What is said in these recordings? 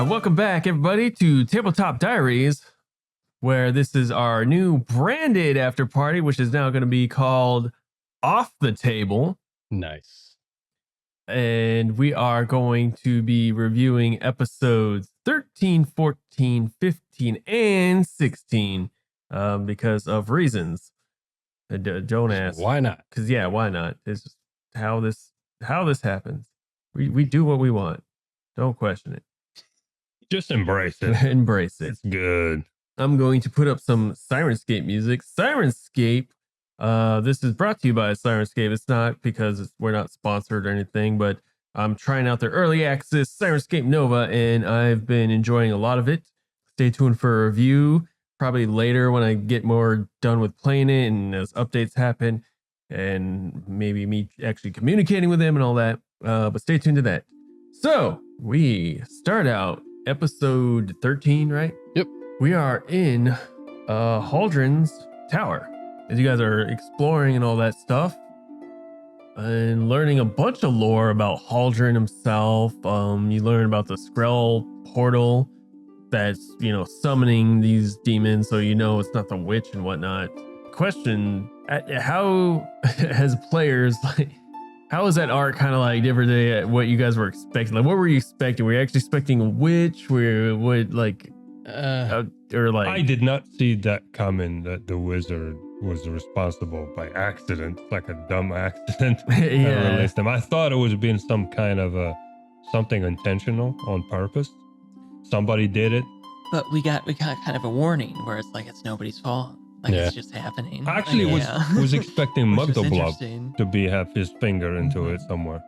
Welcome back, everybody, to Tabletop Diaries, where this is our new branded after party, which is now going to be called Off the Table. Nice. And we are going to be reviewing episodes 13, 14, 15, and 16 because of reasons. Don't ask. Why not? Because, yeah, why not? It's just how this happens. We do what we want. Don't question it. Just embrace it. Embrace it. It's good. I'm going to put up some Sirenscape music. Sirenscape, this is brought to you by Sirenscape. It's not because we're not sponsored or anything, but I'm trying out their early access Sirenscape Nova, and I've been enjoying a lot of it. Stay tuned for a review, probably later when I get more done with playing it and as updates happen, and maybe me actually communicating with them and all that. But stay tuned to that. So we start out episode 13, right? Yep. We are in Haldren's tower as you guys are exploring and all that stuff and learning a bunch of lore about Haldren himself. You learn about the Skrell portal that's, summoning these demons, so it's not the witch and whatnot. Question, how as players, how is that art kind of like different than what you guys were expecting? Like, what were you expecting? Were you actually expecting a witch? I did not see that coming, that the wizard was responsible by accident, like a dumb accident. Yeah. Released them. I thought it was being some kind of something intentional on purpose. Somebody did it. But we got kind of a warning where it's like it's nobody's fault. Like it's just happening. I actually was expecting Which was Mugdalblub interesting. to have his finger into it somewhere.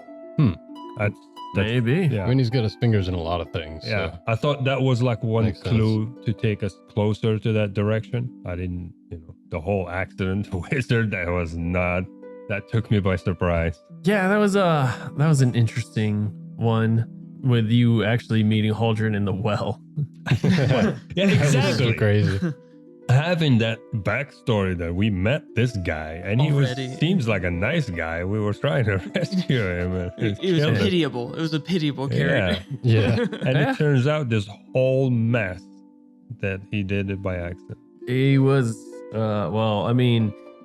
That's Maybe. Yeah. I mean, he's got his fingers in a lot of things. Yeah, So. I thought that was like one Makes clue to take us closer to that direction. I didn't, the whole accident wizard, that took me by surprise. Yeah, that was an interesting one with you actually meeting Haldren in the well. Yeah, That was so crazy. Having that backstory that we met this guy and Already. seems like a nice guy. We were trying to rescue him. And It killed was him. pitiable. It was a pitiable character. Yeah. And it turns out this whole mess that he did it by accident. He was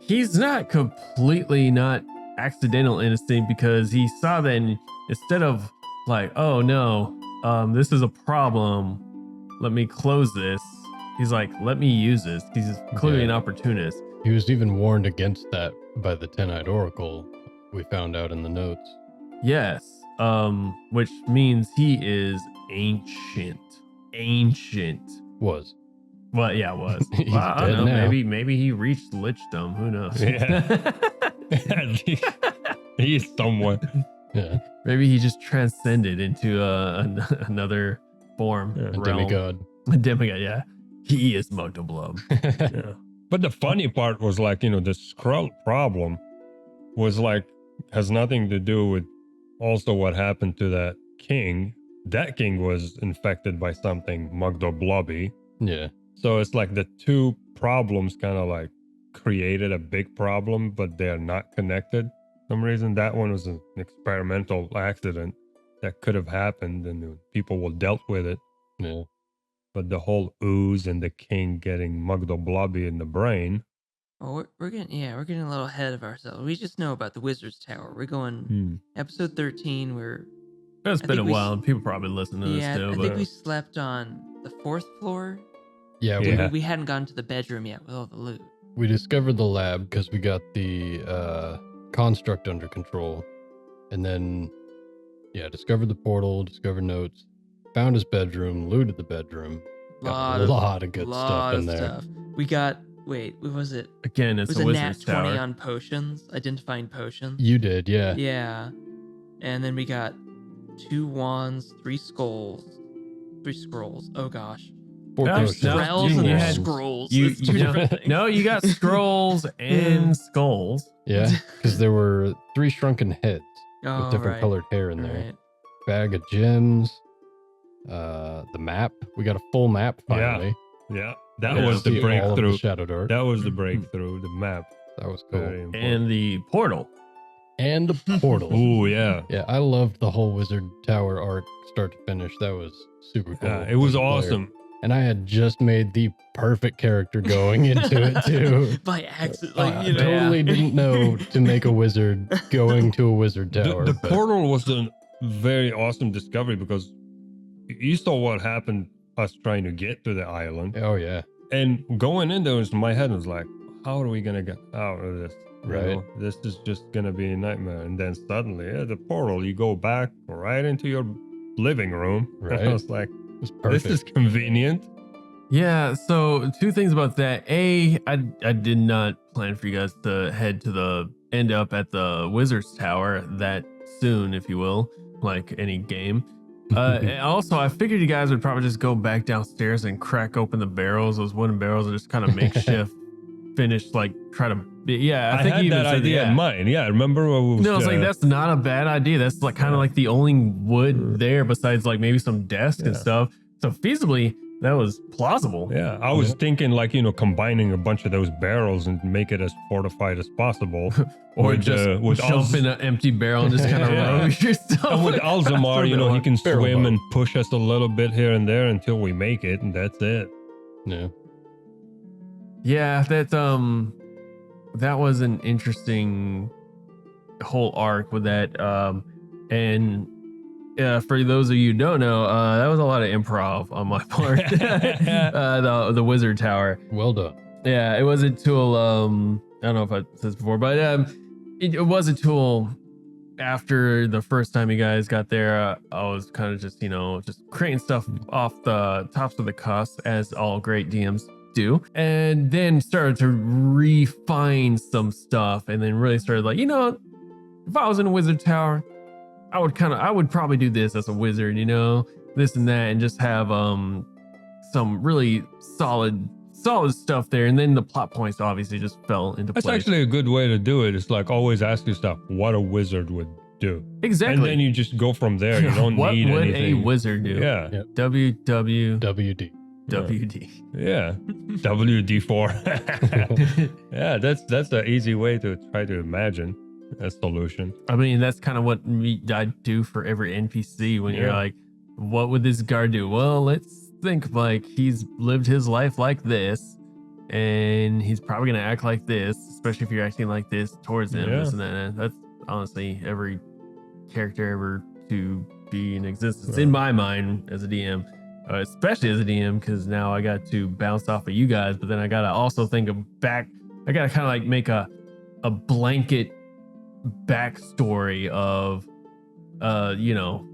he's not completely not accidental innocent, because he saw that instead of like, oh no, this is a problem, let me close this. He's like, let me use this. He's clearly an opportunist. He was even warned against that by the 10-eyed oracle, we found out in the notes. Yes. Which means he is ancient. Was. Well, yeah, it was. He's Well, I dead don't know. now. Maybe he reached lichdom. Who knows? Yeah. He's someone. Yeah. Maybe he just transcended into another form. Yeah. A realm. demigod. A demigod, yeah. He is Mugdalblub. Yeah. But the funny part was like, the Skrull problem was like, has nothing to do with also what happened to that king. That king was infected by something Mugdalblubby. Yeah. So it's like the two problems kind of like created a big problem, but they're not connected. For some reason, that one was an experimental accident that could have happened and people will dealt with it. Yeah. But the whole ooze and the king getting Mugdalblubby in the brain. Oh, we're getting a little ahead of ourselves. We just know about the Wizard's Tower. We're going episode 13. It's I been a think we while, and people probably listen to this too. I But think we slept on the 4th floor. Yeah. Yeah. We hadn't gone to the bedroom yet with all the loot. We discovered the lab because we got the construct under control. And then, discovered the portal, discovered notes, found his bedroom, looted the bedroom. Got a lot of good stuff in there. We got, what was it? again, It it's was a a nat wizard's 20 tower. on potions, identifying potions. You did, yeah. Yeah. And then we got 2 wands, 3 skulls. 3 scrolls. Oh gosh. 4 No, potions. no, Scrolls you and had- scrolls. You, It's 2 you different things. no, you got scrolls and skulls. Yeah, because there were 3 shrunken heads Oh, with different right. colored hair in there. Right. Bag of gems, the map. We got a full map finally. Yeah. That Yeah. was the See all of breakthrough. Shadow Dark. That was the breakthrough, the map. That was cool. Very important. And the portal. and the portal. Oh yeah. Yeah, I loved the whole Wizard Tower arc, start to finish. That was super cool. Yeah, it was as a player. awesome. And I had just made the perfect character going into it too. By accident, I you know. totally didn't know to make a wizard going to a wizard tower. The but- portal was a very awesome discovery because you saw what happened us trying to get to the island. Oh yeah, And going in there, my head was like, how are we going to get out of this? You Right. know, this is just going to be a nightmare. And then suddenly, the portal, you go back right into your living room. Right. And I was like, it was perfect. this is convenient. Yeah, so two things about that. I did not plan for you guys to end up at the Wizard's Tower that soon, if you will, like any game. And also, I figured you guys would probably just go back downstairs and crack open the barrels, those wooden barrels, and just kind of makeshift finish, like try to. Yeah, I think had you even that said idea yeah. in mind. Yeah, remember what was No, it's like that's not a bad idea. That's like kind of like the only wood there besides like maybe some desk and Yeah. stuff. So feasibly, that was plausible. Yeah, I was thinking like, combining a bunch of those barrels and make it as fortified as possible. Or with, just with jump in an empty barrel and just kind of Yeah. row your stuff. And with Alzamar, he can Barrel swim boat. and push us a little bit here and there until we make it, and that's it. Yeah. Yeah, that was an interesting whole arc with that. And for those of you who don't know, that was a lot of improv on my part. The Wizard Tower. Well done. Yeah, it wasn't until I don't know if I said this before, but it wasn't until after the first time you guys got there, I was kind of just just creating stuff off the tops of the cuffs, as all great DMs do, and then started to refine some stuff, and then really started like, if I was in a Wizard Tower, I would probably do this as a wizard, this and that, and just have some really solid stuff there, and then the plot points obviously just fell into That's place. actually a good way to do it. It's like always ask yourself what a wizard would do. Exactly. And then you just go from there. You don't what need would anything. a wizard do? Yeah. Yep. WWWD. WD. Yeah. WD4. Yeah, that's an easy way to try to imagine a solution. I mean, that's kind of what I do for every NPC when you're Yeah. like, what would this guard do? Well, let's think like he's lived his life like this, and he's probably going to act like this, especially if you're acting like this towards him. Yeah. This and that. And that's honestly every character ever to be in existence in my mind as a DM, especially as a DM, because now I got to bounce off of you guys, but then I got to also think of back. I got to kind of like make a blanket backstory of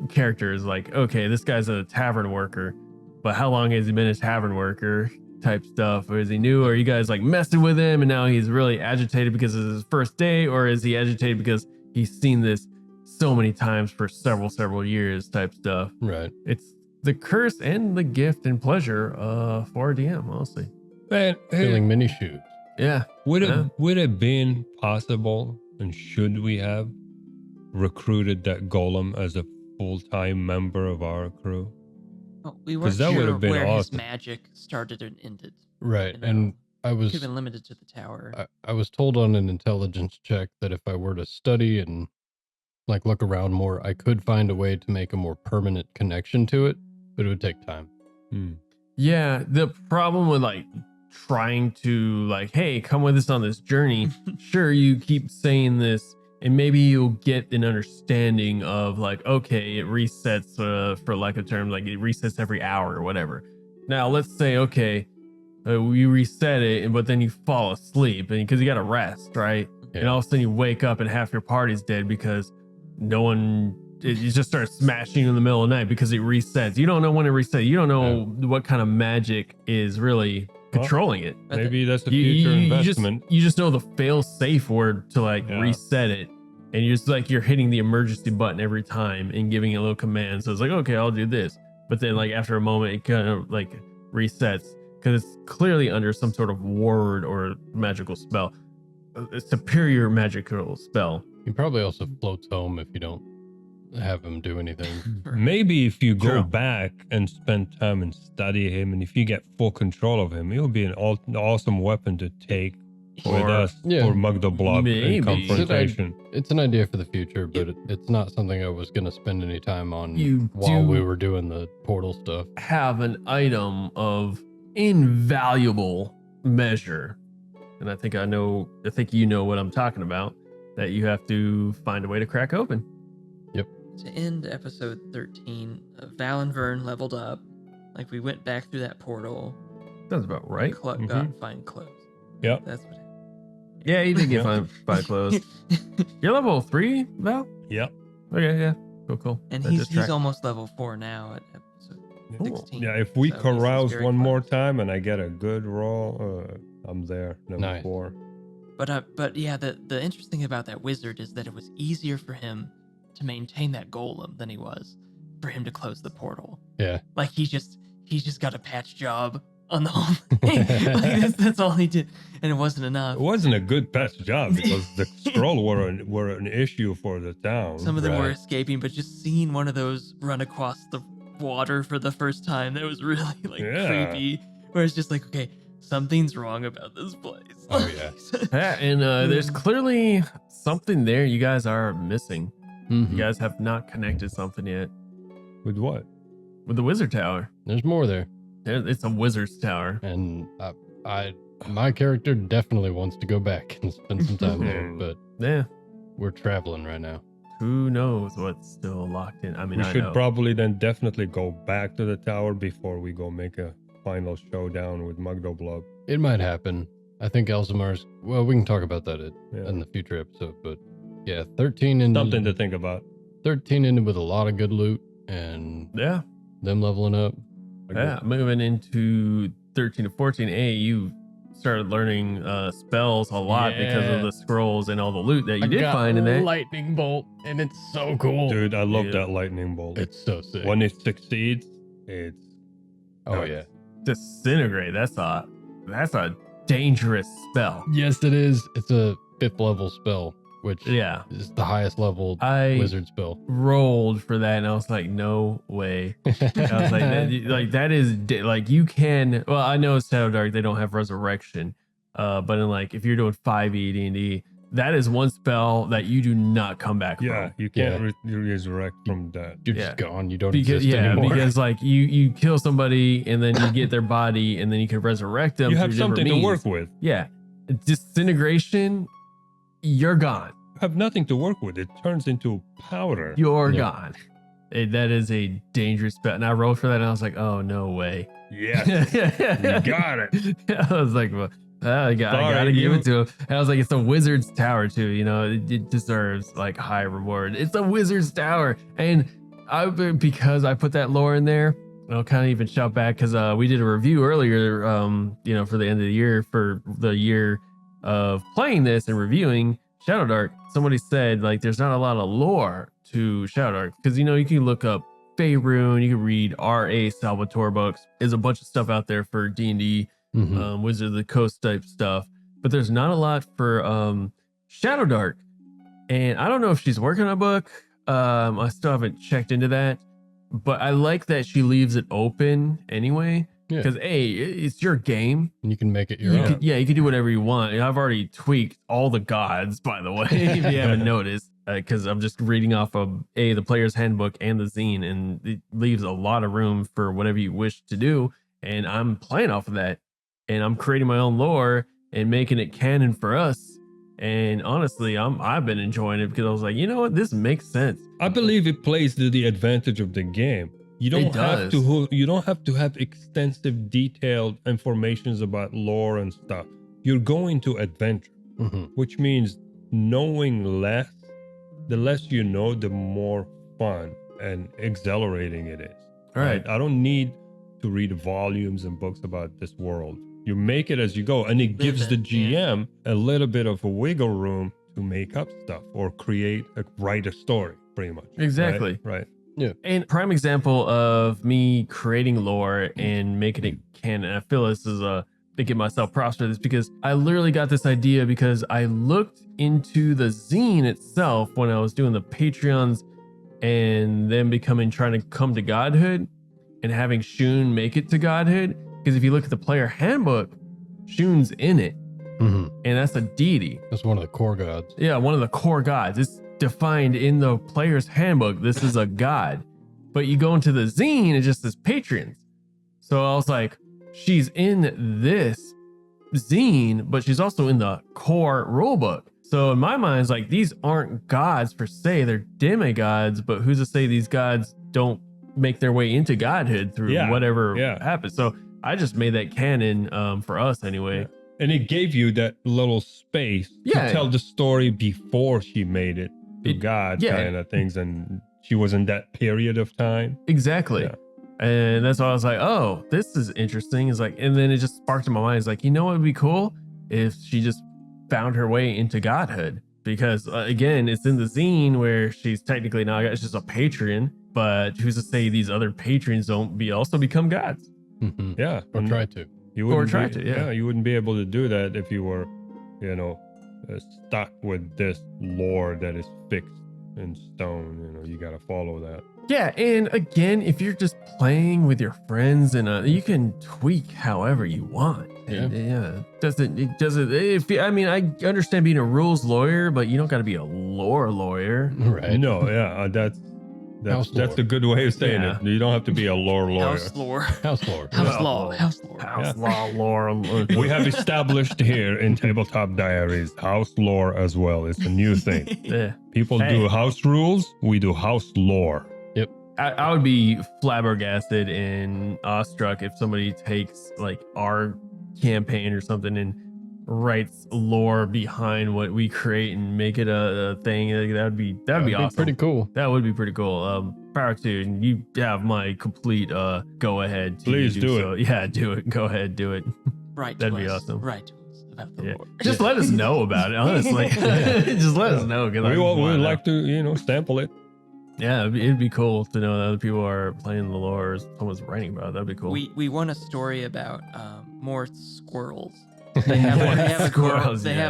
characters, like, okay, this guy's a tavern worker, but how long has he been a tavern worker type stuff? Or is he new? Or are you guys like messing with him and now he's really agitated because it's his first day? Or is he agitated because he's seen this so many times for several years type stuff? Right. It's the curse and the gift and pleasure for a DM, honestly. Man, Filling mini shoes. Yeah. would Yeah. it been possible, and should we have recruited that golem as a full-time member of our crew? Well, we 'Cause weren't that sure would've been where his awesome. magic started and ended. Right. You know, And I Could was have been limited to the tower. I was told on an intelligence check that if I were to study and like look around more, I could find a way to make a more permanent connection to it, but it would take time. Yeah, the problem with like trying to like, hey, come with us on this journey. Sure, you keep saying this, and maybe you'll get an understanding of like, okay, it resets for lack of term, like it resets every hour or whatever. Now let's say, okay, we reset it, but then you fall asleep, and because you got to rest, right? And Yeah. all of a sudden you wake up and half your party's dead because you just start smashing in the middle of the night because it resets. You don't know when it resets. You don't know what kind of magic is really controlling it. But Maybe that's a You- future you investment. You just know the fail safe word to like Yeah. reset it. And you're just like, you're hitting the emergency button every time and giving it a little command. So it's like, okay, I'll do this. But then like after a moment, it kind of like resets because it's clearly under some sort of ward or magical spell, a superior magical spell. He probably also floats home if you don't have him do anything. Maybe if you go True. back and spend time and study him, and if you get full control of him, he'll be an awesome weapon to take with us Yeah. for Mugda Blob Maybe. and confrontation. It's an idea for the future, but it's not something I was going to spend any time on You while do- we were doing the portal stuff. Have an item of invaluable measure, and I think you know what I'm talking about, that you have to find a way to crack open. To end episode 13, Val and Vern leveled up. Like, we went back through that portal. Sounds about right. Got fine clothes. Yep. That's what happened. Yeah, you did get Yeah. fine clothes. You're level 3, Val? Yep. Okay, yeah. Cool. And That he's just tracked. almost level 4 now at episode Cool. 16. Yeah, if we So he's carouse very one more close. time and I get a good roll, I'm there. Number Nice. 4. But yeah, the interesting thing about that wizard is that it was easier for him to maintain that golem than he was for him to close the portal. Yeah. Like he just got a patch job on the whole thing. Like that's all he did, and it wasn't enough. It wasn't a good best job because the scroll were an issue for the town. Some of them were Right. escaping, but just seeing one of those run across the water for the first time, that was really like Yeah. creepy. Where it's just like, okay, something's wrong about this place. Oh, yeah. Yeah, and there's clearly something there you guys are missing. Mhm. You guys have not connected something yet With what? with the wizard tower. There's more there. It's a wizard's tower. And my character definitely wants to go back and spend some time there, Hmm. but Yeah. we're traveling right now. Who knows what's still locked in? I mean, We I should know. probably then definitely go back to the tower before we go make a final showdown with Mugda Blob. It might happen. I think Elsamar's, well, we can talk about that Yeah. in the future episode, but yeah, 13 in Something to think about. 13 ended with a lot of good loot and Yeah. them leveling up. Yeah. Moving into 13 to 14A, you started learning spells a lot because of Yeah. the scrolls and all the loot that you did find in there. lightning bolt, and it's so cool. Dude, I love Yeah. that lightning bolt. It's so sick. When it succeeds, it's oh nuts. yeah. Disintegrate. That's a dangerous spell. Yes, it is. It's a 5th level spell, which Yeah. is the highest level I wizard spell. rolled for that and I was like, no way. I was like, that is like, you can, well, I know it's Shadow Dark, they don't have resurrection. But in like, if you're doing 5e D&D, that is one spell that you do not come back Yeah, from. you can't resurrect from that. You're Yeah. just gone. You don't Because exist anymore. because like you kill somebody and then you get their body and then you can resurrect them. You have through different something to means. work with. Yeah. Disintegration, you're gone. You have nothing to work with. It turns into powder. You're Yeah. gone. That is a dangerous spell. And I rolled for that and I was like, oh, no way. Yes, you got it. I was like, well, I gotta Sorry, give you- it to him. And I was like, it's a wizard's tower too. You know, it deserves like high reward. It's a wizard's tower. And because I put that lore in there, I'll kind of even shout back because we did a review earlier, for the end of the year, for the year of playing this and reviewing Shadow Dark. Somebody said like there's not a lot of lore to Shadow Dark because you can look up Faerun, you can read R.A. Salvatore books. There's a bunch of stuff out there for D&D, Mhm. Wizard of the Coast type stuff, but there's not a lot for Shadow Dark. And I don't know if she's working on a book. I still haven't checked into that, but I like that she leaves it open anyway. Yeah. Because it's your game. And you can make it your You own. could, you can do whatever you want. And I've already tweaked all the gods, by the way, if you haven't noticed, because I'm just reading off of the player's handbook and the zine, and it leaves a lot of room for whatever you wish to do. And I'm playing off of that, and I'm creating my own lore and making it canon for us. And honestly, I've been enjoying it because I was like, you know what, this makes sense. I believe it plays to the advantage of the game. You don't It have does. you don't have to have extensive, detailed informations about lore and stuff. You're going to adventure, Mhm. which means knowing less. The less you know, the more fun and exhilarating it is. All right. I don't need to read volumes and books about this world. You make it as you go, and it gives the it, yeah. GM a little bit of a wiggle room to make up stuff or write a story, pretty much. Right? Exactly. Right. And prime example of me creating lore and making it canon. I feel this is thinking myself props for this because I literally got this idea because I looked into the zine itself when I was doing the Patreons and then trying to come to godhood and having Shun make it to godhood. Because if you look at the player handbook, Shun's in it. Mhm. and that's a deity. That's one of the core gods. Yeah, one of the core gods. It's defined in the player's handbook. This is a god. But you go into the zine, it just says patrons. So I was like, she's in this zine, but she's also in the core rulebook. So in my mind, it's like, these aren't gods per se, they're demigods, but who's to say these gods don't make their way into godhood through whatever happens? So I just made that canon for us anyway. Yeah. And it gave you that little space to tell the story before she made it to God kind of things. And she was in that period of time. Exactly. Yeah. And that's why I was like, oh, this is interesting. It's like, and then it just sparked in my mind. It's like, you know what would be cool if she just found her way into godhood? Because again, it's in the zine where she's technically not, it's just a patron, but who's to say these other patrons don't also become gods? Mm-hmm. Yeah. Or try to. You wouldn't be able to do that if you were, stuck with this lore that is fixed in stone. You got to follow that. Yeah, and again, if you're just playing with your friends, and you can tweak however you want. I understand being a rules lawyer, but you don't got to be a lore lawyer, right? No, that's a good way of saying it. You don't have to be a lore lawyer. House lore. House lore. House law lore. We have established here in Tabletop Diaries house lore as well. It's a new thing. Yeah. People do house rules. We do house lore. Yep. I would be flabbergasted and awestruck if somebody takes like our campaign or something and writes lore behind what we create and make it a thing. That'd be awesome. Pretty cool. That would be pretty cool. Power to you. You have my complete go ahead. Please do it. So, yeah, do it. Go ahead, do it. Right. That'd be awesome. Right to us about the lore. Just let us know about it. Honestly, just let us know. We would like to sample it. Yeah, it'd be cool to know that other people are playing the lore or someone's writing about it. That'd be cool. We want a story about more squirrels. They have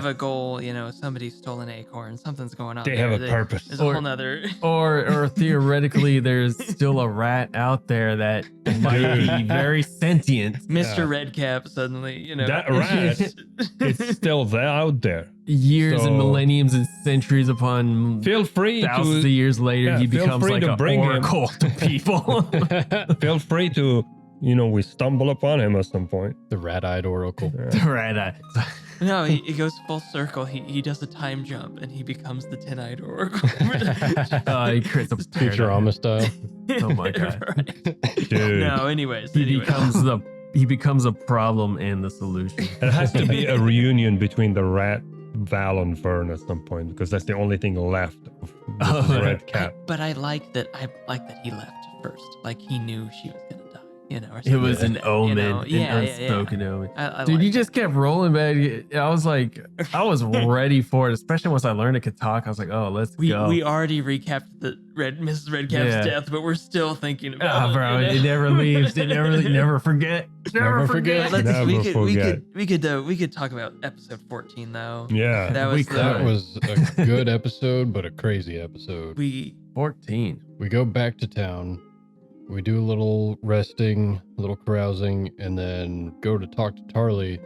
a goal, somebody stole an acorn, something's going on. They have a purpose. There's a whole nother. Or theoretically, there's still a rat out there that might be very sentient. Mr. Redcap suddenly, That rat, it's still out there. Years and millenniums and centuries upon feel free thousands of years later, he becomes like an oracle to people. Feel free to we stumble upon him at some point. The rat-eyed oracle. Yeah. The rat-eyed. No, he goes full circle. He does a time jump and he becomes the 10-eyed oracle. He creates a Futurama style. Oh my god. Right. Dude. No, anyways. He becomes a problem and the solution. It has to be a reunion between the rat, Val, and Vern at some point because that's the only thing left of Red Cap. But I like that he left first. Like he knew she was gonna die. It was an omen, an unspoken omen. Dude, you just kept rolling, man. I was like, I was ready for it, especially once I learned it could talk. I was like, oh, let's go. We already recapped the Mrs. Redcap's death, but we're still thinking about it. Bro, it never leaves. It never forget. Never forget. We could talk about episode 14 though. Yeah, that was a good episode, but a crazy episode. 14. We go back to town. We do a little resting, a little carousing, and then go to talk to Tarly.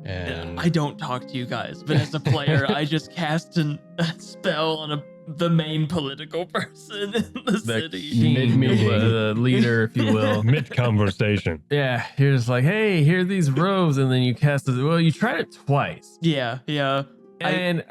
And I don't talk to you guys, but as a player, I just cast a spell on the main political person in the city. The leader, if you will. Mid-conversation. Yeah, you're just like, hey, here are these robes, and then you cast it. Well, you tried it twice. Yeah. And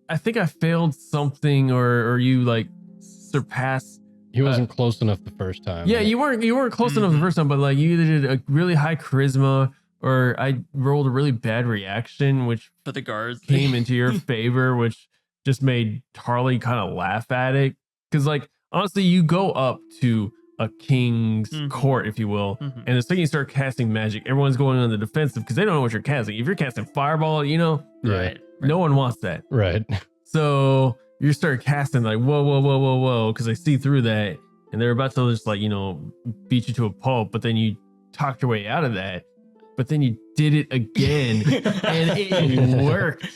I think I failed something, or you like surpassed. He wasn't close enough the first time. Yeah, you weren't close enough the first time, but like you either did a really high charisma or I rolled a really bad reaction, which for the guards came into your favor, which just made Tarly kind of laugh at it. Because like honestly, you go up to a king's court, if you will, and the second you start casting magic, everyone's going on the defensive because they don't know what you're casting. If you're casting fireball, right. No one wants that. Right. So you start casting like whoa, because they see through that, and they're about to just like beat you to a pulp. But then you talked your way out of that. But then you did it again, and it worked.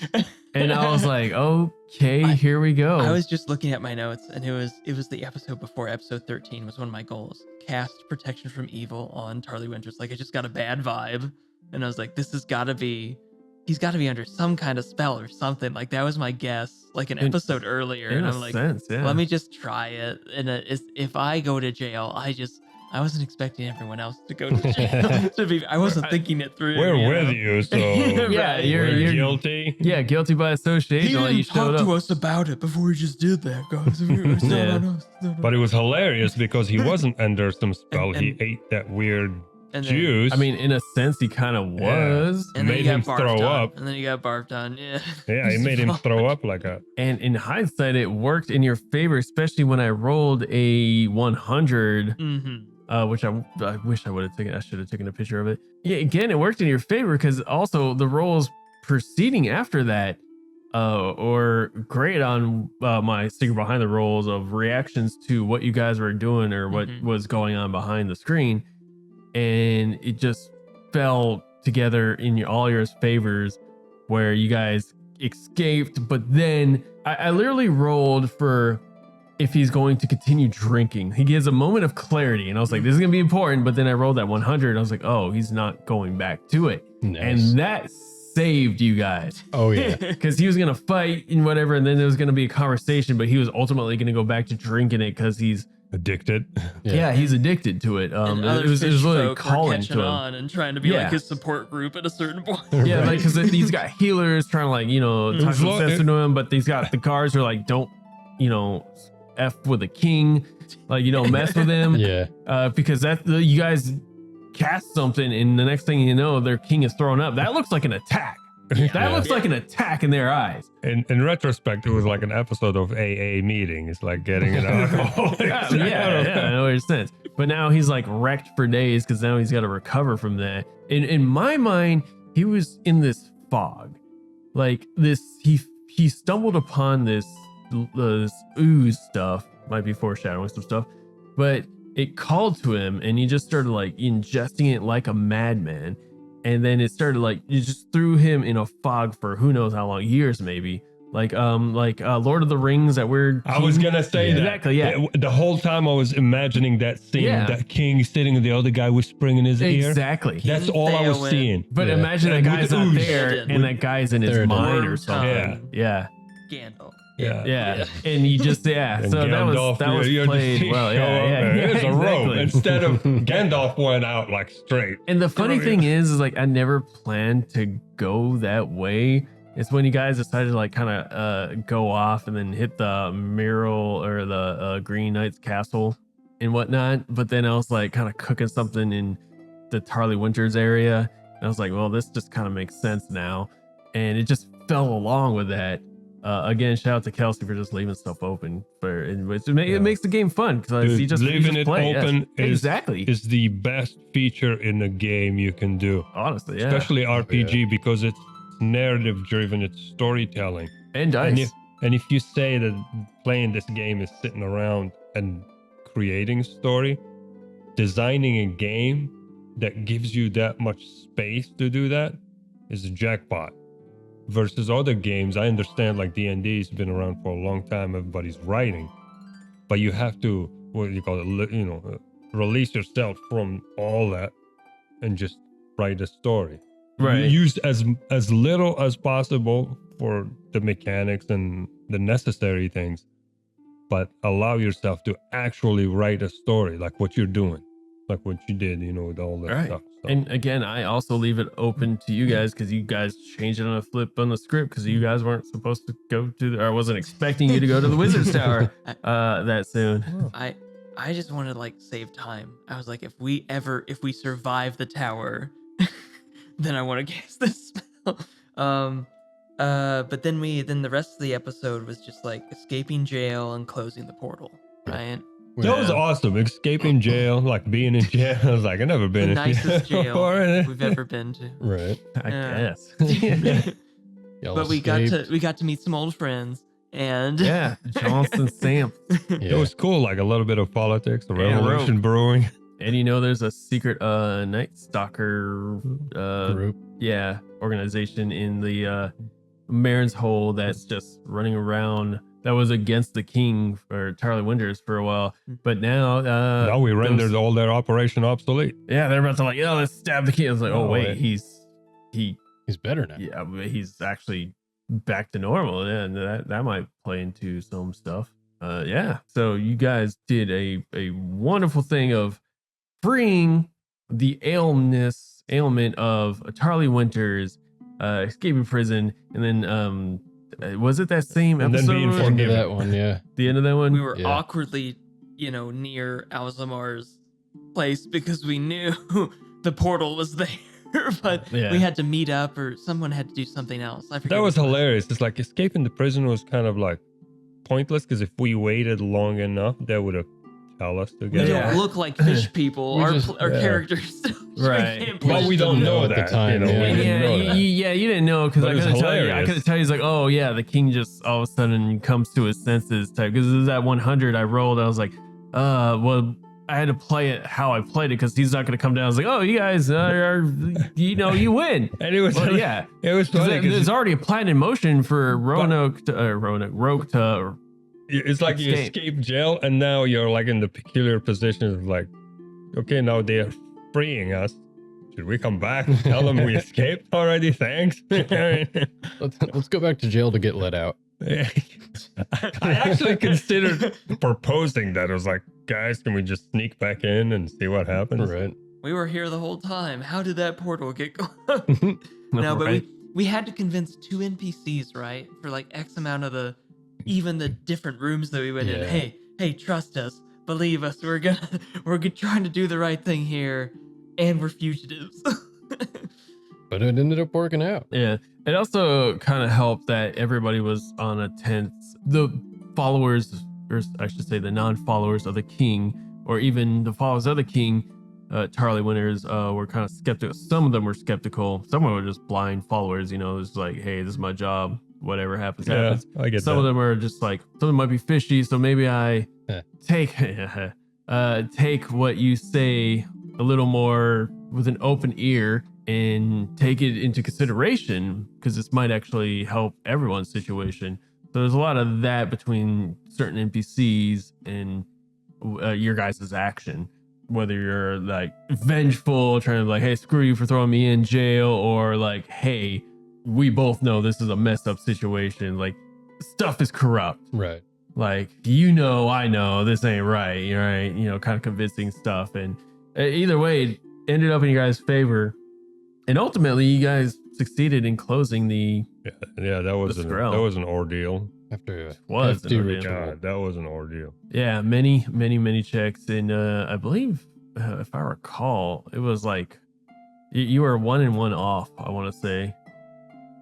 And I was like, okay, here we go. I was just looking at my notes, and it was the episode before episode 13 was one of my goals. Cast protection from evil on Tarly Winters. Like I just got a bad vibe, and I was like, this has got to be he's got to be under some kind of spell or something. Like that was my guess, like an episode earlier. In And a I'm like, sense, yeah. let me just try it. And if I go to jail, I wasn't expecting everyone else to go to jail. I wasn't thinking it through. We're you with know? you, so Yeah, Right. you're we're guilty. Yeah, guilty by He association. Like, you didn't showed talk up. to us about it before he just did that, guys. It's not Yeah. on us. It's not on But it was hilarious because he wasn't under some spell. He And- ate that weird and then- juice. I mean, in a sense, he kind of was. And then made he got him barfed throw on. up. And then he got barfed on. Yeah. yeah, it made him throw up like a. And in hindsight, it worked in your favor, especially when I rolled a 100, Mm-hmm. which I wish I would have taken. I should have taken a picture of it. Yeah, again, it worked in your favor because also the rolls preceding after that or great on my secret behind the rolls of reactions to what you guys were doing or what Mhm. was going on behind the screen. And it just fell together in all your favors where you guys escaped. But then I literally rolled for if he's going to continue drinking. He gives a moment of clarity. And I was like, this is going to be important. But then I rolled that 100. And I was like, oh, he's not going back to it. Nice. And that saved you guys. Oh yeah. Because he was going to fight and whatever. And then there was going to be a conversation. But he was ultimately going to go back to drinking it because he's, Addicted. yeah, he's addicted to it. And It other was fish really folk were calling catching to him. on and trying to be Yeah. like his support group at a certain point. Yeah, like because he's got healers trying to like talk was some lo- sense into him, but he's got the guards who are like don't f with the king, like mess with him, Yeah. because that you guys cast something and the next thing you know their king is thrown up. That looks like an attack. That Yeah. looks like an attack in their eyes. In retrospect, it was like an episode of AA meeting. It's like getting an alcohol. yeah, I know what you're saying. But now he's like wrecked for days because now he's got to recover from that. In my mind, he was in this fog, like this. He stumbled upon this ooze stuff. Might be foreshadowing some stuff, but it called to him, and he just started like ingesting it like a madman. And then it started like you just threw him in a fog for who knows how long, years maybe. Like Lord of the Rings that we're. I was gonna say that. Exactly, yeah. The whole time I was imagining that scene, Yeah. that king sitting and the other guy whispering in his ear. Exactly. That's all I was Theowen. seeing. But Yeah. imagine that And with guy's the not ooze. there and that guy's in his There it is. mind or Worm something. tongue. Yeah. Gandalf. Yeah. And you just, And so Gandalf, that was you're played just well. show Yeah. up Yeah. and Yeah. here's a rope. Exactly. Instead of Gandalf went out like straight. And the funny Oh, yeah. thing is like, I never planned to go that way. It's when you guys decided to like kind of go off and then hit the mural or the Green Knight's castle and whatnot. But then I was like kind of cooking something in the Tarly Winters area. And I was like, well, this just kind of makes sense now. And it just fell along with that. Again, shout out to Kelsey for just leaving stuff open. It makes the game fun because you just leaving you just it play. Yes. open Exactly. is the best feature in the game you can do. Honestly, yeah. Especially RPG because it's narrative driven, it's storytelling. And dice. And if you say that playing this game is sitting around and creating story, designing a game that gives you that much space to do that is a jackpot. Versus other games, I understand like D&D's been around for a long time, everybody's writing, but you have to, what do you call it, release yourself from all that and just write a story. Right. Use as little as possible for the mechanics and the necessary things, but allow yourself to actually write a story like what you're doing, like what you did, with all that Right. stuff. So, And again, I also leave it open to you guys because you guys changed it on a flip on the script because you guys weren't supposed to go to, or I wasn't expecting you to go to the Wizard's Tower that soon. I just wanted to like save time. I was like, if we survive the tower, then I want to cast this spell. But then the rest of the episode was just like escaping jail and closing the portal, right? that was awesome. Escaping jail, like being in jail. I was like, I've never been The in nicest jail before. we've ever been to. Right. I Yeah. guess. Y'all But we escaped. got to meet some old friends and Yeah. Johnson Stamp. It was cool, like a little bit of politics, the And revolution rope. brewing. And there's a secret Night Stalker Group. organization in the Marin's Hole that's just running around. That was against the king for Tarly Winters for a while, but now Now we rendered all their operation obsolete. yeah, they're about to like, let's stab the king. I was like, oh Oh, wait, wait. he He's better now. Yeah, but he's actually back to normal. Yeah, and that might play into some stuff. Yeah. So you guys did a wonderful thing of freeing the ailment of Charlie Winters, escaping prison, and then was it that same And then episode? being End of forgiven. that one, yeah. The end of that one. We were Yeah. awkwardly, near Alzamar's place because we knew the portal was there, but Yeah. we had to meet up or someone had to do something else. I forget. That was what it hilarious. It's like escaping the prison was kind of like pointless because if we waited long enough, they would have tell us to We get Yeah. don't look like fish people. We Our, just- our yeah. characters. Right. can't But play. we don't didn't know know at the that. time, You know, yeah. we didn't Yeah, know that. you didn't know because But I it was couldn't tell you. I hilarious. couldn't tell you. He's like, oh yeah, the king just all of a sudden comes to his senses type. Because it was at 100, I rolled. I was like, well, I had to play it how I played it because he's not going to come down. I was like, oh, you guys are, you win. And it was Well, yeah, it was 'Cause funny there's 'cause already a plan in motion for Roanoke to it's like you escape. escape jail and now you're like in the peculiar position of like, okay, now they're freeing us. Should we come back and tell them we escaped already? Thanks. Let's go back to jail to get let out. I actually considered proposing that. I was like, guys, can we just sneak back in and see what happens? Right. We were here the whole time. How did that portal get closed? No, but right? we had to convince 2 NPCs, right? For like X amount of the different rooms that we went in. Yeah. Hey, trust us. Believe us. We're trying to do the right thing here. And we're fugitives. But it ended up working out. Yeah. It also kind of helped that everybody was on a tense. The followers, or I should say the non-followers of the king, or even the followers of the king, Charlie Winters, were kind of skeptical. Some of them were skeptical. Some of them were just blind followers, it's like, hey, this is my job. Whatever happens, Yeah, happens. I get Some that. of them are just like, some of them might be fishy, so maybe I Yeah. take take what you say a little more with an open ear and take it into consideration because this might actually help everyone's situation. So there's a lot of that between certain NPCs and your guys' action. Whether you're like vengeful, trying to like, hey, screw you for throwing me in jail, or like, hey, we both know this is a messed up situation. Like, stuff is corrupt. Right. Like, I know this ain't right. Right? Kind of convincing stuff. And either way, it ended up in your guys' favor. And ultimately, you guys succeeded in closing the Yeah, that was Skrill. that was an ordeal. After a Was hefty an ordeal. ritual. God, that was an ordeal. yeah, many checks. And I believe, if I recall, it was like you were 1 and 1 off, I want to say,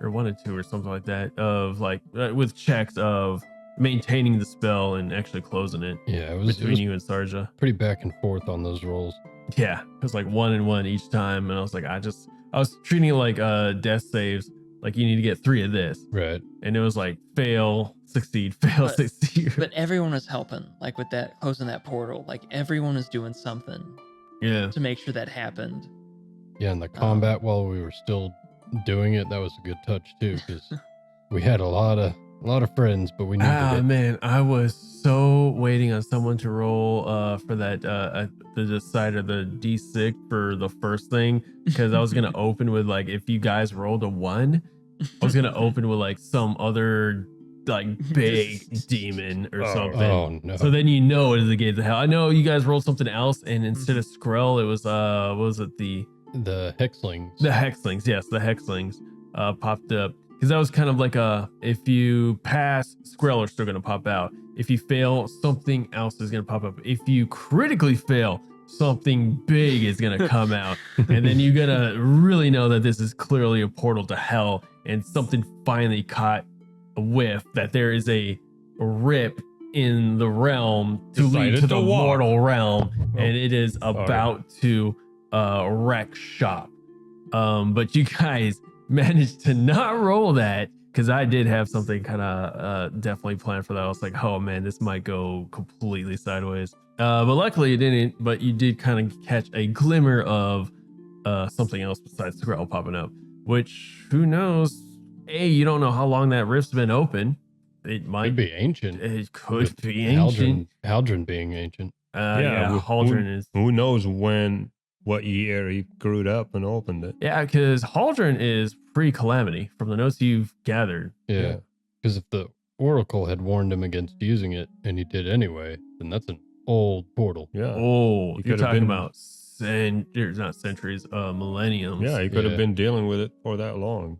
or 1 and 2 or something like that, of like with checks of maintaining the spell and actually closing it Yeah, it was between you and Sarja. pretty back and forth on those rolls. Yeah, it was like 1 and 1 each time, and I was like, I was treating it like death saves. Like, you need to get 3 of this, Right. and it was like fail, succeed, fail, But- succeed. But everyone was helping, like with that closing that portal. Like everyone was doing something yeah, to make sure that happened. Yeah, and the combat while we were still doing it, that was a good touch too, because we had a lot of friends, but we needed it. man, I was so waiting on someone to roll for that the side of the D6 for the first thing, because I was gonna open with like, if you guys rolled a 1, I was gonna open with like some other like big demon or Oh. something. Oh no. So then it is the gates of hell. I know you guys rolled something else, and instead of Skrull, it was what was it, the Hexlings. Hexlings? Yes, the Hexlings popped up, because that was kind of like if you pass, Skrull are still gonna pop out. If you fail, something else is gonna pop up. If you critically fail, something big is gonna come out, and then you're gonna really know that this is clearly a portal to hell, and something finally caught a whiff that there is a rip in the realm to lead Decided to the to walk. mortal realm, Oh, and it is sorry. about to wreck shop. But you guys managed to not roll that, because I did have something kind of definitely planned for that. I was like, oh man, this might go completely sideways. But luckily it didn't. But you did kind of catch a glimmer of something else besides Skrull popping up, which, who knows? You don't know how long that rift's been open. It might Could be ancient. It could With be ancient. Haldren being ancient. Yeah, who- Haldren is. Who knows when what year he screwed up and opened it. Yeah, because Haldren is pre-Calamity from the notes you've gathered. Yeah. Because if the Oracle had warned him against using it and he did anyway, then that's an old portal. Yeah. Oh, He you're could have talking been- about not centuries, millenniums. Yeah, he could Yeah. have been dealing with it for that long.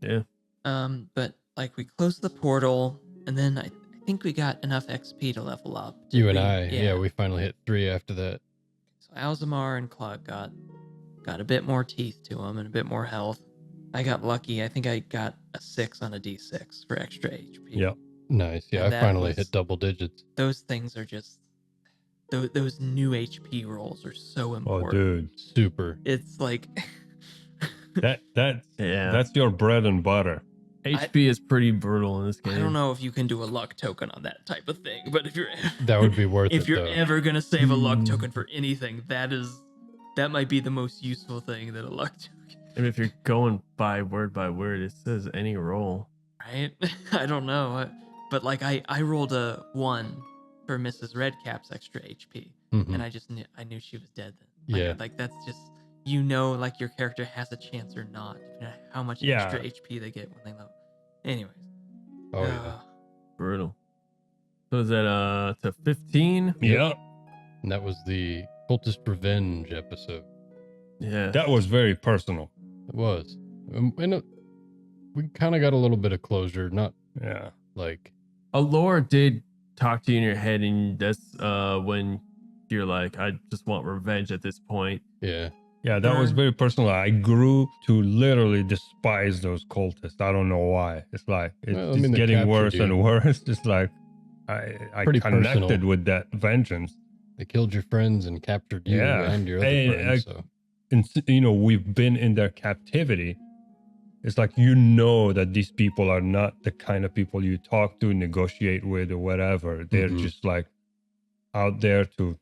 Yeah. But like we closed the portal, and then I think we got enough XP to level up. Did You and we? I, yeah, we finally hit 3 after that. So Alzamar and Clug got a bit more teeth to them and a bit more health. I got lucky. I think I got a 6 on a D6 for extra HP. Yeah. Nice. Yeah, And I that finally was- hit double digits. Those things are just those new HP rolls are so Oh, important. dude, Super. It's like that's Yeah. that's your bread and butter. HP is pretty brutal in this game. I don't know if you can do a luck token on that type of thing, but if you're That would be worth if it, you're though. ever gonna save a luck Hmm. token for anything, that might be the most useful thing that a luck token, And if you're going by word, it says any roll. right? I don't know, but like I rolled a 1 for Mrs. Redcap's extra HP, Mhm. and I knew she was dead then. Like, Yeah. like that's just like your character has a chance or not, depending on how much Yeah. extra HP they get when they level. Anyways. Oh, yeah. Brutal. So is that to 15? Yeah, And that was the Cultist Revenge episode. Yeah. that was very personal. It was. We kind of got a little bit of closure, not Yeah. like, Allure did talk to you in your head, and that's when you're like, I just want revenge at this point. yeah. Yeah, that was very personal. I grew to literally despise those cultists. I don't know why. It's like it's Well, I just mean, they getting captured worse and you. worse. Just like I Pretty connected personal. with that vengeance. They killed your friends and captured you Yeah. and your other Hey, friends. So And you know, we've been in their captivity. It's like you know that these people are not the kind of people you talk to, negotiate with, or whatever. They're Mhm. just like out there to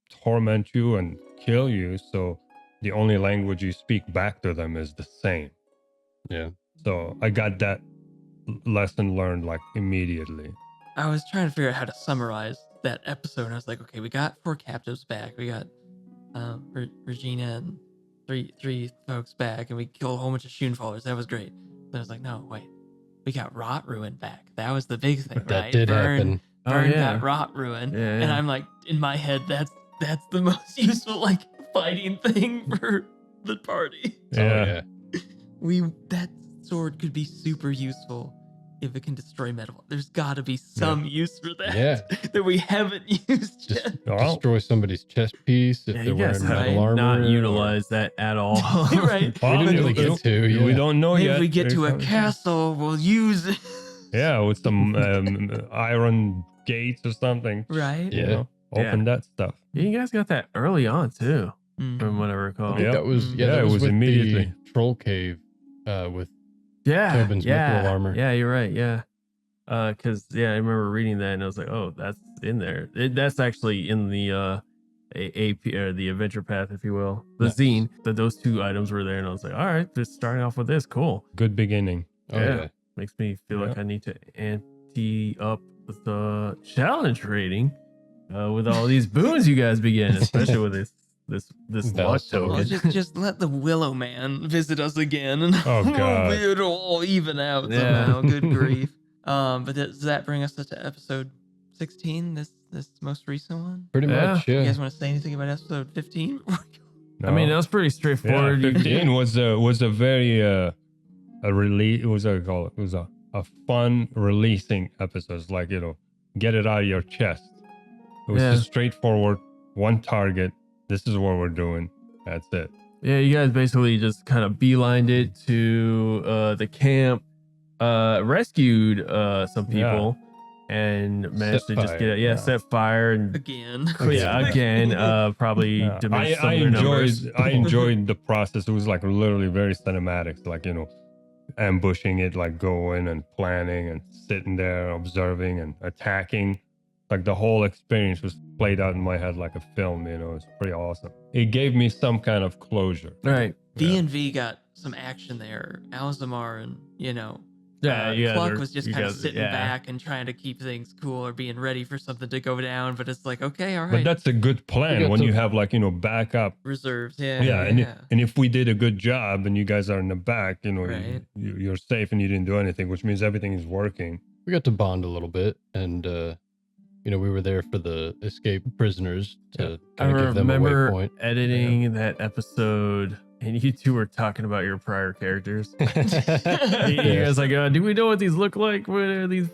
torment you and kill you. So the only language you speak back to them is the same. yeah. So I got that lesson learned like immediately. I was trying to figure out how to summarize that episode, and I was like, okay, we got 4 captives back. We got Regina and three folks back, and we killed a whole bunch of Shunefallers. That was great. Then I was like, no, wait, we got Rot Ruin back. That was the big thing, That right? did Vern, happen. Oh, Vern yeah. got Rot Ruin, Yeah, and yeah. I'm like, in my head, that's the most useful like fighting thing for the party. Oh, yeah. That sword could be super useful if it can destroy metal. There's got to be some use for that. Yeah. that we haven't used Just yet. Well, destroy somebody's chest piece if Yeah, they're you guys wearing have metal armor. not or- utilized that at all. Right. well, We didn't really get to. Yeah. We don't know Maybe yet. if we get to a It's- castle, we'll use it. Yeah, with some iron gates or something. Right? You Yeah. know, open that stuff. Yeah, you guys got that early on too, Mm. from what I recall. I think Yeah. that was Yeah, that it was was with immediately. the troll cave with Yeah, Tobin's yeah, mithril armor. Yeah, you're right. Yeah, because I remember reading that and I was like, oh, that's in there. That's actually in the AP or the adventure path, if you will, the Nice. zine. That those 2 items were there, and I was like, all right, just starting off with this, cool. Good beginning. oh Yeah. yeah. Makes me feel like Yeah. I need to ante up the challenge rating with all these boons you guys begin, especially with this That luck was so Well, token. just let the Willow Man visit us again, and Oh, God. it'll all even out Yeah. somehow. Good grief! But does that bring us to episode 16? This most recent one. Pretty Yeah. much, You yeah. guys want to say anything about episode 15? No. I mean, that was pretty yeah, straightforward. You- 15 was a very a release. It was a fun releasing episode. It's like, you know, get it out of your chest. It was Yeah. just straightforward, one target. This is what we're doing. That's it. Yeah, you guys basically just kind of beelined it to the camp, rescued some people, and managed to Set just fire, get it. yeah. Set fire and Again. yeah, again, probably Yeah. diminish some I of their numbers. enjoyed the process. It was like literally very cinematic. Like, you know, ambushing it, like going and planning and sitting there observing and attacking. Like the whole experience was played out in my head like a film. You know, it's pretty awesome. It gave me some kind of closure. Right. V&V got some action there. Alzamar and, Yeah, you guys Cluck are- was just you kind of guys- sitting yeah. back and trying to keep things cool or being ready for something to go down. But it's like, okay, all But right, that's a good plan got when to- you have like, backup. reserves. Yeah, Yeah, and if we did a good job and you guys are in the back, Right. you're safe and you didn't do anything, which means everything is working. We got to bond a little bit, and we were there for the escaped prisoners to I kind of give them a remember waypoint. editing that episode, and you two were talking about your prior characters. You guys like, do we know what these look like? What are these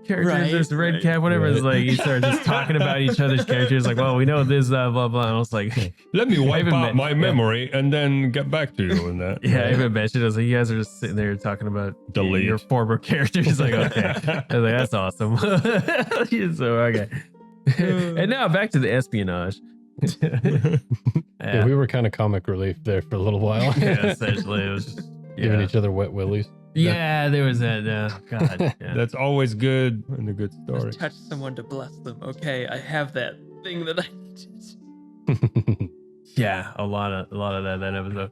characters? Right, This red right. cap, whatever. It's Right. like you start just talking about each other's characters. Like, well, we know this, blah blah. And I was like, Let me wipe even out met- my yeah. memory and then get back to you on that. yeah, I even mentioned. I was like, you guys are just sitting there talking about Delete. your former characters. Like, okay, I was like, that's awesome. So okay, and now back to the espionage. Yeah, we were kind of comic relief there for a little while. Yeah, essentially, it was just Giving yeah. each other wet willies. Yeah, there was that. God, yeah. That's always good in a good story. just touch someone to bless them. Okay, I have that thing that I needed. Yeah, a lot of that episode.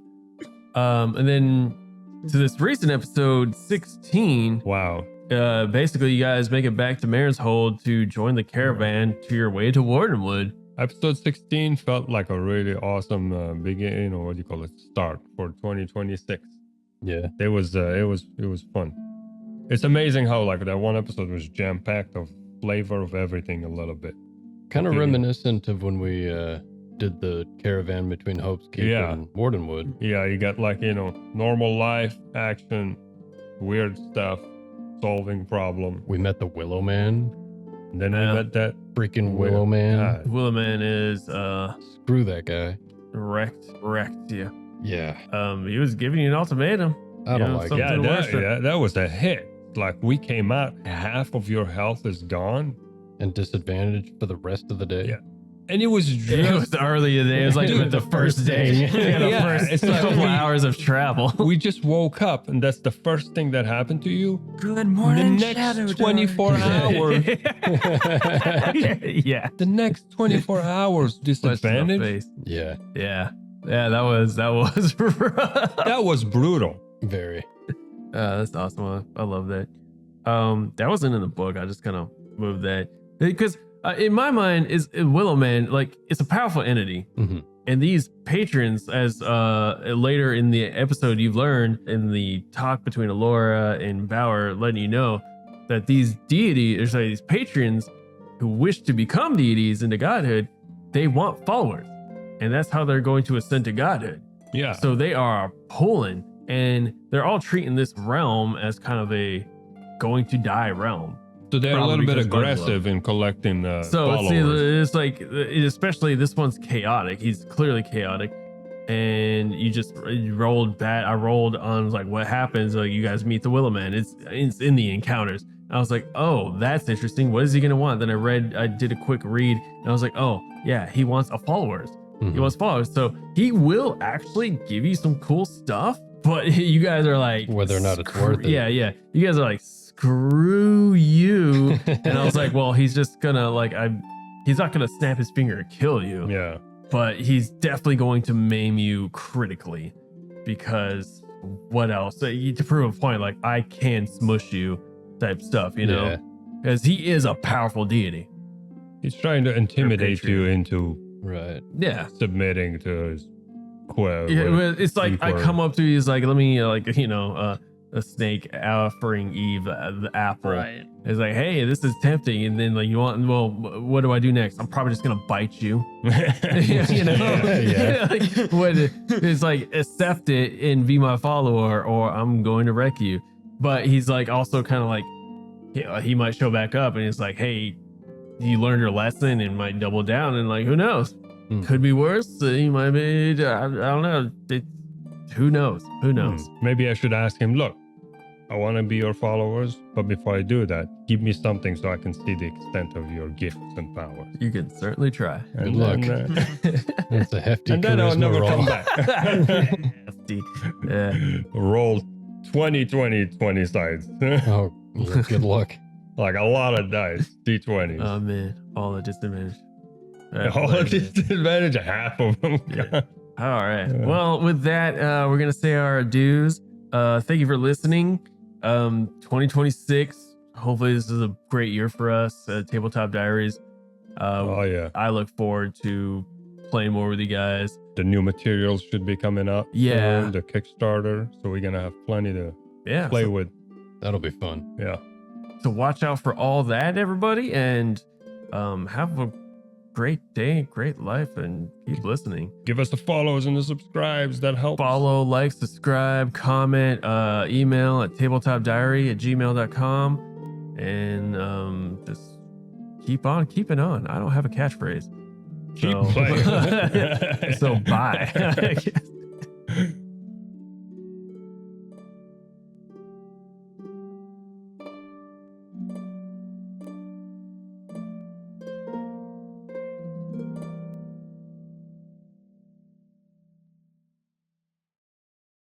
And then to this recent episode 16, Wow. basically you guys make it back to Mare's Hold to join the caravan to your way to Wardenwood. Episode 16 felt like a really awesome beginning, or what do you call it, start for 2026. Yeah. It was fun. It's amazing how like that one episode was jam packed of flavor of everything a little bit. Kind of Okay. reminiscent of when we did the caravan between Hope's Keep Yeah. and Wardenwood. Yeah, you got like, normal life, action, weird stuff, solving problem. We met the Willow Man. And then Yeah. we met that Freaking weird Willow Man. guy. Willowman is Screw that guy. wrecked you. Yeah. He was giving you an ultimatum. I don't Yeah, like some- it. Yeah, Something worse. that was a hit. Like we came out, half of your health is gone. And disadvantaged for the rest of the day. Yeah. And it was just It was early in the day. It was like Dude, the first day. Yeah, the Yeah, first it's like couple we- hours of travel. we just woke up and that's the first thing that happened to you. Good morning, the Shadow next Dog. 24 hours. Yeah. The next 24 hours Punch in the disadvantage. face. Yeah. Yeah. Yeah, that was rough. That was brutal. Very. That's awesome. I love that. That wasn't in the book. I just kind of moved that because in my mind is Willowman, like it's a powerful entity. Mhm. And these patrons, as later in the episode you've learned in the talk between Alora and Bauer, letting you know that these these patrons who wish to become deities into godhood, they want followers. And that's how they're going to ascend to godhood. Yeah. So they are pulling, and they're all treating this realm as kind of a going to die realm. So they're a Probably little bit because Bunny aggressive in collecting So followers. it's like, especially this one's chaotic. He's clearly chaotic, and you rolled bad. I rolled on like what happens. Like you guys meet the Willowman. It's in the encounters. I was like, oh, that's interesting. What is he gonna want? Then I did a quick read, and I was like, oh yeah, he wants a followers. He Mhm. wants followers. So he will actually give you some cool stuff, but you guys are like, Whether or not it's screw- worth it. Yeah, yeah. You guys are like, screw you. And I was like, well, he's just gonna he's not gonna snap his finger and kill you, Yeah. but he's definitely going to maim you critically because what else? To prove a point, like I can smush you type stuff, Yeah. because he is a powerful deity. He's trying to intimidate patriot. you into Right. Yeah. submitting to his quote. Yeah, well, it's like I Inquiry. come up to you, he's like, let me, a snake offering Eve the apple. Right. It's like, hey, this is tempting. And then, like, what do I do next? I'm probably just going to bite you. You know? Yeah. Like, it's like, accept it and be my follower, or I'm going to wreck you. But he's like, also kind of like, he might show back up and he's like, hey, you learned your lesson and might double down. And like, who knows? Hmm. Could be worse. He might be, I don't know. Who knows? Who knows? Maybe I should ask him, look, I want to be your followers, but before I do that, give me something so I can see the extent of your gifts and powers. You can certainly try. Good luck. Then, That's a hefty and then I'll charisma never roll. come back. Hefty. Yeah. Roll 20 sides. Oh, yeah, good luck. Like a lot of dice, D20s. Oh man, all the disadvantage. All of disadvantage, half of them. Yeah. All right. Yeah. Well, with that, we're gonna say our adieus. Thank you for listening. 2026. Hopefully, this is a great year for us at Tabletop Diaries. Oh yeah, I look forward to playing more with you guys. the new materials should be coming up. Yeah. soon, the Kickstarter, so we're gonna have plenty to Yeah, play so, with. That'll be fun. Yeah, so watch out for all that, everybody, and have a great day, great life, and keep listening. give us the follows and the subscribes. That helps. Follow, like, subscribe, comment, email at tabletopdiary@gmail.com, and just keep on keeping on. I don't have a catchphrase. Keep So, playing. so bye.